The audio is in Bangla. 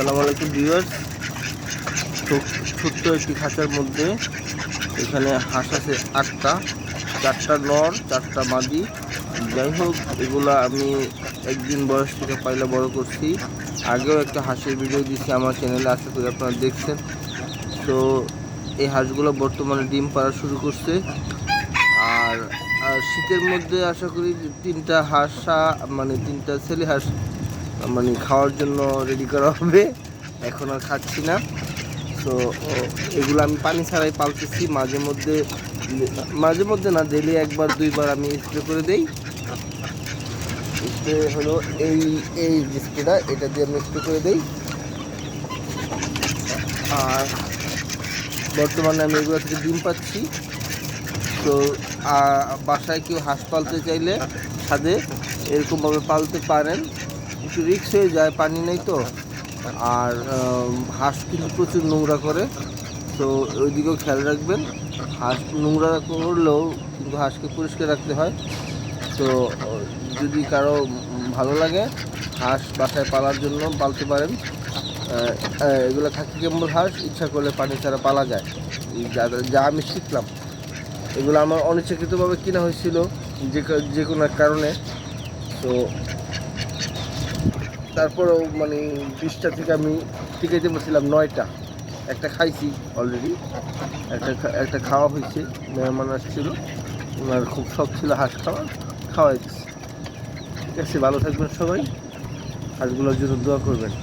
আসসালামু আলাইকুম ভিউয়ার্স। ছোট্ট একটি খাঁচার মধ্যে এখানে হাঁস আছে 8টা, 4টা নর 4টা মাদি। যাই হোক, এগুলা আমি একদিন বয়স থেকে পাইলে বড় করছি। আগেও একটা হাঁসের ভিডিও দিচ্ছি আমার চ্যানেলে, আশা করি আপনারা দেখছেন। তো এই হাঁসগুলো বর্তমানে ডিম পাড়া শুরু করছে। আর শীতের মধ্যে আশা করি 3টা হাঁস, মানে 3টা ছেলে হাঁস মানে খাওয়ার জন্য রেডি করা হবে। এখন আর খাচ্ছি না। তো এগুলো আমি পানি ছাড়াই পালতেছি। মাঝে মধ্যে না, ডেলি 1-2বার আমি স্প্রে করে দেই। স্প্রে হলো এই এই স্প্রেটা, এটা দিয়ে আমি স্প্রে করে দেই। আর বর্তমানে আমি এগুলো থেকে ডিম পাচ্ছি। তো বাসায় কেউ হাঁস পালতে চাইলে ছাদে এরকমভাবে পালতে পারেন। একটু রিস্ক হয়ে যায়, পানি নেই তো। আর হাঁস কিন্তু প্রচুর নোংরা করে, তো ওই দিকেও খেয়াল রাখবেন। হাঁস নোংরা করলেও কিন্তু হাঁসকে পরিষ্কার রাখতে হয়। তো যদি কারো ভালো লাগে হাঁস বাসায় পালার জন্য পালতে পারেন। এগুলো খাকি কেম্বল হাঁস, ইচ্ছা করলে পানি ছাড়া পালা যায়। যা আমি শিখলাম, এগুলো আমার অনিচ্ছাকৃতভাবে কিনা হয়েছিল যে কোনো এক কারণে। তো তারপরেও মানে 20টা থেকে আমি টিকাইতে পারছিলাম 9টা। একটা খাইছি অলরেডি, একটা খাওয়া হয়েছে। মেহমান আসছিল, ওনার খুব শখ ছিল হাঁস খাওয়াই দিচ্ছে। ঠিক আছে, ভালো থাকবেন সবাই, হাঁসগুলোর জন্য দোয়া করবেন।